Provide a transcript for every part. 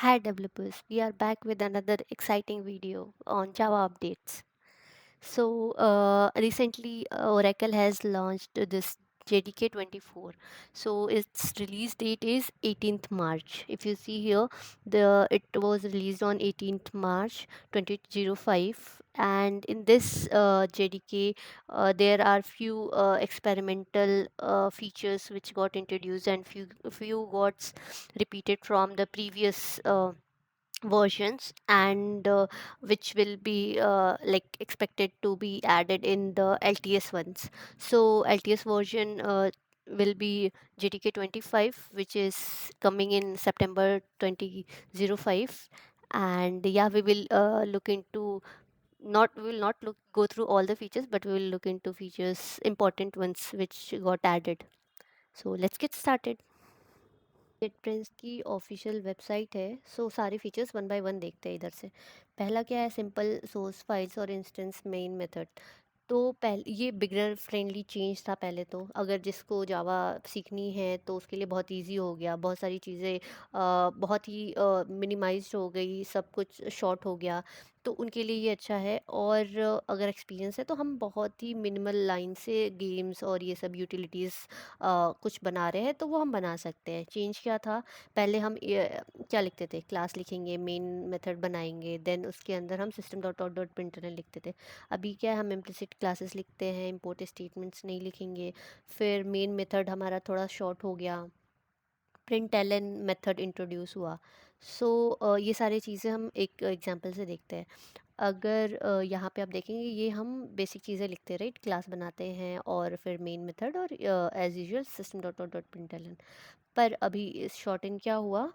Hi developers, we are back with another exciting video on Java updates. Recently Oracle has launched this JDK 24. So its release date is 18th March. If you see here, the it was released on 18th March 2005, and in this JDK there are few experimental features which got introduced, and few got repeated from the previous versions, and which will be like expected to be added in the LTS ones. So LTS version will be GTK 25, which is coming in September 2005. And yeah, we will look into, not we will not look go through all the features, but we will look into features, important ones which got added. So let's get started. जेटब्रेंस की official website है। सारे features one by one देखते हैं इधर से। पहला क्या है, सिंपल सोर्स फाइल्स और इंस्टेंस मेन मेथड। तो पहले ये बिगनर फ्रेंडली चेंज था। पहले तो अगर जिसको जावा सीखनी है तो उसके लिए बहुत इजी हो गया, बहुत सारी चीज़ें बहुत ही मिनिमाइज्ड हो गई, सब कुछ शॉर्ट हो गया, तो उनके लिए ये अच्छा है। और अगर एक्सपीरियंस है तो हम बहुत ही मिनिमल लाइन से गेम्स और ये सब यूटिलिटीज़ कुछ बना रहे हैं तो वो हम बना सकते हैं। चेंज क्या था, पहले हम क्या लिखते थे, क्लास लिखेंगे, मेन मेथड बनाएंगे, देन उसके अंदर हम system dot out dot println लिखते थे। अभी क्या है, हम इम्प्लिसिट क्लासेस लिखते हैं, इंपोर्ट स्टेटमेंट्स नहीं लिखेंगे। फिर मेन मेथड हमारा थोड़ा शॉर्ट हो गया, प्रिंट एलन मेथड इंट्रोड्यूस हुआ। ये सारी चीज़ें हम एक एग्जांपल से देखते हैं। अगर यहाँ पे आप देखेंगे, ये हम बेसिक चीज़ें लिखते हैं, राइट, क्लास बनाते हैं और फिर मेन मेथड और as usual system dot out dot println. पर अभी इस शॉर्टन क्या हुआ,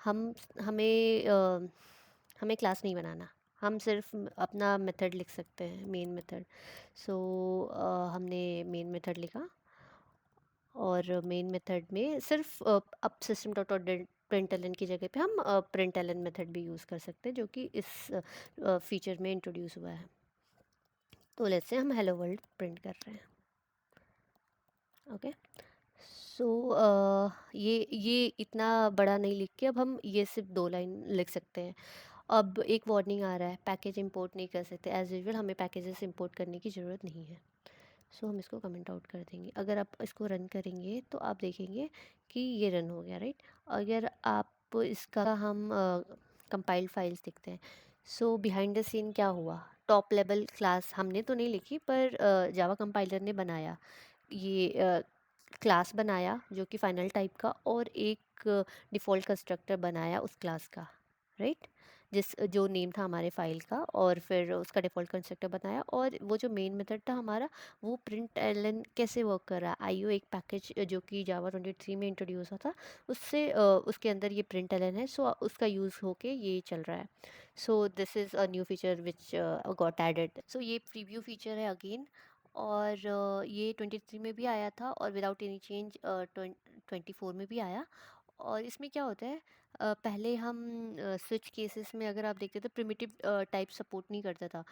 हम हमें हमें क्लास नहीं बनाना, हम सिर्फ अपना मेथड लिख सकते हैं, मेन मेथड। सो हमने मेन मेथड लिखा, और मेन मेथड में सिर्फ अब सिस्टम डॉट आउट प्रिंटलन की जगह पे हम प्रिंट एलन मेथड भी यूज़ कर सकते हैं, जो कि इस फीचर में इंट्रोड्यूस हुआ है। तो लेट्स से हम हेलो वर्ल्ड प्रिंट कर रहे हैं। ओके। सो ये इतना बड़ा नहीं लिख के अब हम ये सिर्फ दो लाइन लिख सकते हैं। अब एक वार्निंग आ रहा है, पैकेज इंपोर्ट नहीं कर सकते। एज यूजुअल हमें पैकेजेस इंपोर्ट करने की ज़रूरत नहीं है। हम इसको कमेंट आउट कर देंगे। अगर आप इसको रन करेंगे तो आप देखेंगे कि ये रन हो गया, राइट। अगर आप इसका हम कंपाइल्ड फाइल्स देखते हैं। बिहाइंड द सीन क्या हुआ, टॉप लेवल क्लास हमने तो नहीं लिखी, पर जावा कंपाइलर ने बनाया, ये क्लास बनाया जो कि फाइनल टाइप का, और एक डिफ़ॉल्ट कंस्ट्रक्टर बनाया उस क्लास का, राइट, जिस जो नेम था हमारे फाइल का, और फिर उसका डिफ़ॉल्ट कंस्ट्रक्टर बनाया। और वो जो मेन मेथड था हमारा, वो प्रिंट एलन कैसे वर्क कर रहा है, आईओ एक पैकेज जो कि जावा 23 में इंट्रोड्यूस हुआ था, उससे उसके अंदर ये प्रिंट एलन है। उसका यूज़ होके ये चल रहा है। This is a new feature which got added. ये प्रीव्यू फीचर है अगेन, और ये 23 में भी आया था, और विदाउट एनी चेंज 24 में भी आया। और इसमें क्या होता है, पहले हम स्विच केसेस में अगर आप देखते तो प्रिमिटिव टाइप सपोर्ट नहीं करता था।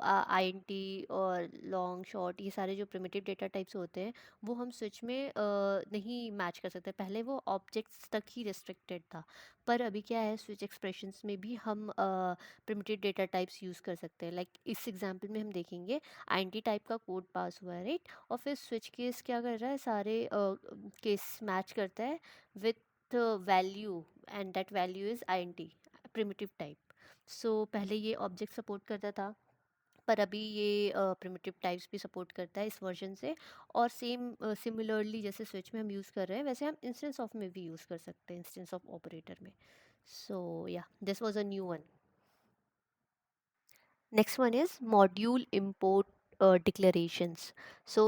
आईएनटी और लॉन्ग शॉर्ट, ये सारे जो प्रिमिटिव डेटा टाइप्स होते हैं, वो हम स्विच में नहीं मैच कर सकते। पहले वो ऑब्जेक्ट्स तक ही रिस्ट्रिक्टेड था, पर अभी क्या है, स्विच एक्सप्रेशंस में भी हम प्रिमिटिव डेटा टाइप्स यूज़ कर सकते हैं। लाइक इस एग्जांपल में हम देखेंगे, आईएनटी टाइप का कोड पास हुआ है, राइट, और फिर स्विच केस क्या कर रहा है, सारे केस मैच करता है with value, and that value is INT primitive type. पहले ये ऑब्जेक्ट सपोर्ट करता था, पर अभी ये प्रिमिटिव टाइप्स भी सपोर्ट करता है इस वर्जन से। और सेम सिमिलरली जैसे स्विच में हम यूज़ कर रहे हैं, वैसे हम इंस्टेंस ऑफ में भी यूज़ कर सकते हैं, इंस्टेंस ऑफ ऑपरेटर में। या this was a new one. Next one is module import declarations.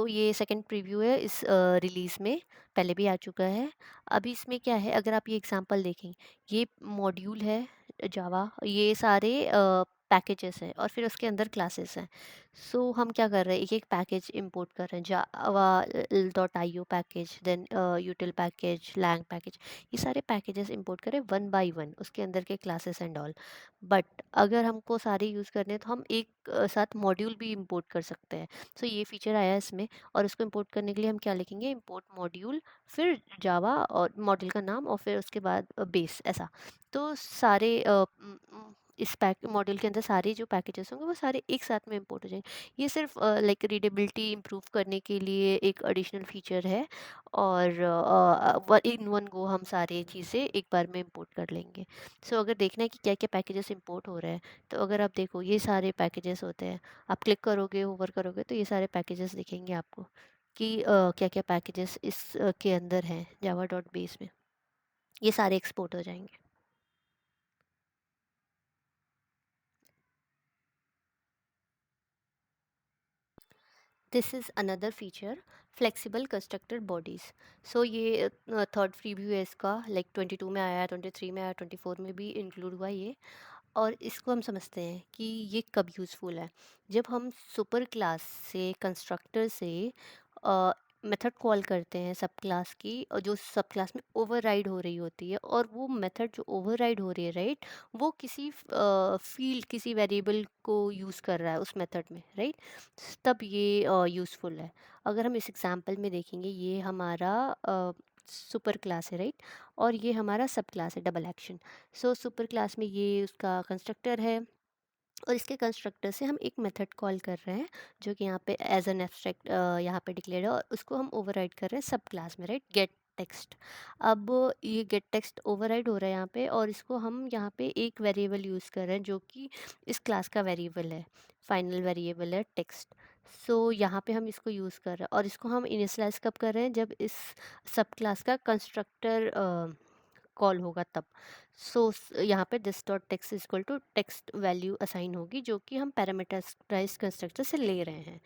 ये सेकंड प्रीव्यू है इस रिलीज़ में, पहले भी आ चुका है। अभी इसमें क्या है, अगर आप ये एग्जांपल देखें, ये मॉड्यूल है जावा, ये सारे पैकेजेस हैं और फिर उसके अंदर क्लासेस हैं। सो हम क्या कर रहे हैं, एक एक पैकेज इंपोर्ट कर रहे हैं, Java dot I O package, then util package, lang package, ये सारे पैकेजेस इंपोर्ट करें वन बाय वन, उसके अंदर के क्लासेस एंड ऑल। बट अगर हमको सारे यूज़ करने हैं तो हम एक साथ मॉड्यूल भी इंपोर्ट कर सकते हैं। सो ये फीचर आया है इसमें, और उसको इंपोर्ट करने के लिए हम क्या लिखेंगे, इंपोर्ट मॉड्यूल, फिर जावा और मॉड्यूल का नाम, और फिर उसके बाद बेस, ऐसा। तो सारे इस पैक मॉड्यूल के अंदर सारे जो पैकेजेस होंगे वो सारे एक साथ में इंपोर्ट हो जाएंगे। ये सिर्फ लाइक रीडेबिलिटी इम्प्रूव करने के लिए एक एडिशनल फीचर है, और इन वन गो हम सारी चीज़ें एक बार में इंपोर्ट कर लेंगे। सो अगर देखना है कि क्या क्या पैकेजेस इंपोर्ट हो रहे हैं, तो अगर आप देखो ये सारे पैकेजेस होते हैं, आप क्लिक करोगे, होवर करोगे, तो ये सारे पैकेजेस दिखेंगे आपको कि क्या क्या पैकेजेस इस के अंदर हैं जावा डॉट बेस में, ये सारे एक्सपोर्ट हो जाएंगे। This is another feature, flexible constructor bodies. So ये थर्ड प्रीव्यू है इसका, लाइक 22 में आया, 23 में आया, 24 में भी इंक्लूड हुआ ये। और इसको हम समझते हैं कि ये कब यूज़फुल है, जब हम सुपर क्लास से, कंस्ट्रक्टर से मेथड कॉल करते हैं सब क्लास की, और जो सब क्लास में ओवरराइड हो रही होती है, और वो मेथड जो ओवरराइड हो रही है, राइट, वो किसी फील्ड, किसी वेरिएबल को यूज़ कर रहा है उस मेथड में, राइट, तब ये यूज़फुल है। अगर हम इस एग्जांपल में देखेंगे, ये हमारा सुपर क्लास है, राइट, और ये हमारा सब क्लास है, double action. So super class में ये उसका कंस्ट्रक्टर है, और इसके कंस्ट्रक्टर से हम एक मेथड कॉल कर रहे हैं, जो कि यहाँ पे एज एन एब्स्ट्रैक्ट यहाँ पे डिक्लेयर है, और उसको हम ओवरराइड कर रहे हैं सब क्लास में, राइट, गेट टेक्स्ट। अब ये गेट टेक्स्ट ओवरराइड हो रहा है यहाँ पे, और इसको हम यहाँ पे एक वेरिएबल यूज़ कर रहे हैं जो कि इस क्लास का वेरिएबल है, फाइनल वेरिएबल है टेक्स्ट। सो यहाँ पे हम इसको यूज़ कर रहे हैं, और इसको हम इनिशियलाइज कब कर रहे हैं, जब इस सब क्लास का कंस्ट्रक्टर कॉल होगा तब। सो यहाँ पे this dot text is equal to text value assign होगी, जो कि हम पैरामीटराइज कंस्ट्रक्टर से ले रहे हैं।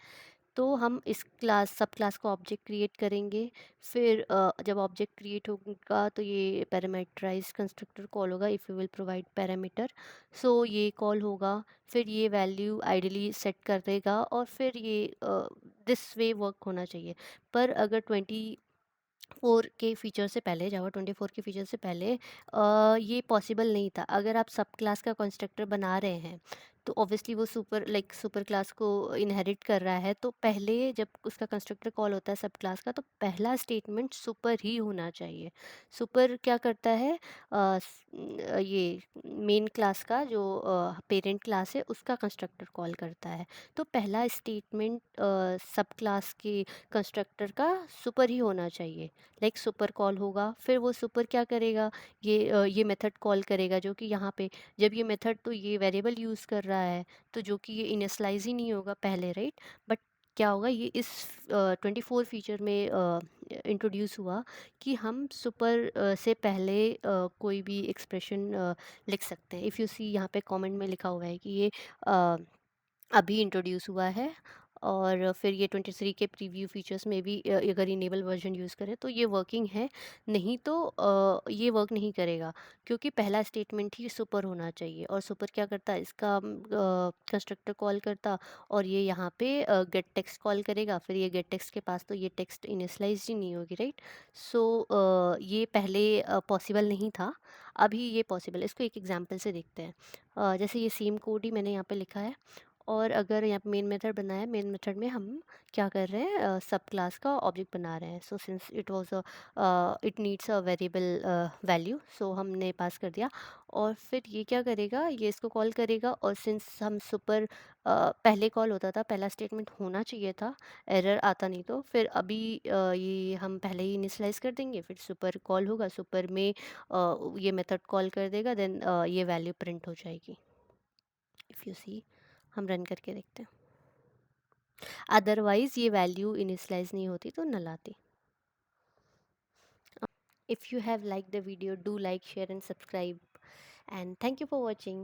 तो हम इस क्लास सब क्लास का ऑब्जेक्ट क्रिएट करेंगे, फिर जब ऑब्जेक्ट क्रिएट होगा तो ये पैरामीटराइज कंस्ट्रक्टर कॉल होगा, if you will provide parameter. So ये कॉल होगा, फिर ये वैल्यू आइडली सेट कर देगा, और फिर ये दिस वे वर्क होना चाहिए। पर अगर 4 के फीचर से पहले, जावा 24 के फीचर से पहले ये पॉसिबल नहीं था। अगर आप सब क्लास का कंस्ट्रक्टर बना रहे हैं, तो ऑब्वियसली वो सुपर क्लास को इनहेरिट कर रहा है, तो पहले जब उसका कंस्ट्रक्टर कॉल होता है सब क्लास का, तो पहला स्टेटमेंट सुपर ही होना चाहिए। सुपर क्या करता है, ये मेन क्लास का जो पेरेंट क्लास है उसका कंस्ट्रक्टर कॉल करता है। तो पहला स्टेटमेंट सब क्लास के कंस्ट्रक्टर का सुपर ही होना चाहिए। लाइक सुपर कॉल होगा, फिर वो सुपर क्या करेगा, ये मेथड कॉल करेगा, जो कि यहाँ पे जब ये मेथड तो ये वेरिएबल यूज़ कर रहा है, तो जो कि ये इनिशलाइज ही नहीं होगा पहले, राइट। बट क्या होगा, ये इस 24 फीचर में इंट्रोड्यूस हुआ कि हम सुपर से पहले कोई भी एक्सप्रेशन लिख सकते हैं। इफ़ यू सी यहाँ पे कमेंट में लिखा हुआ है कि ये अ, अभी इंट्रोड्यूस हुआ है, और फिर ये 23 के प्रीव्यू फीचर्स में भी अगर इनेबल वर्जन यूज़ करें तो ये वर्किंग है, नहीं तो ये वर्क नहीं करेगा, क्योंकि पहला स्टेटमेंट ही सुपर होना चाहिए। और सुपर क्या करता है, इसका कंस्ट्रक्टर कॉल करता, और ये यहाँ पे गेट टेक्स्ट कॉल करेगा, फिर ये गेट टेक्स्ट के पास तो ये टेक्स्ट इनिशलाइज ही नहीं होगी, राइट। सो ये पहले पॉसिबल नहीं था, अभी ये पॉसिबल है। इसको एक एग्जांपल से देखते हैं। जैसे ये सेम कोड ही मैंने यहाँ पे लिखा है, और अगर यहाँ पे मेन मेथड बनाया है, मेन मेथड में हम क्या कर रहे हैं, सब क्लास का ऑब्जेक्ट बना रहे हैं। So since it was it needs a variable value, so हमने पास कर दिया, और फिर ये क्या करेगा, ये इसको कॉल करेगा, और सिंस हम सुपर पहले कॉल होता था, पहला स्टेटमेंट होना चाहिए था, एरर आता नहीं, तो फिर अभी ये हम पहले ही इनिशलाइज कर देंगे, फिर सुपर कॉल होगा, सुपर में ये मेथड कॉल कर देगा, देन ये वैल्यू प्रिंट हो जाएगी। इफ़ यू सी, हम रन करके देखते हैं, अदरवाइज ये वैल्यू इनिशलाइज नहीं होती तो नल आती। If you have like the video, do like, share and subscribe, and thank you for watching.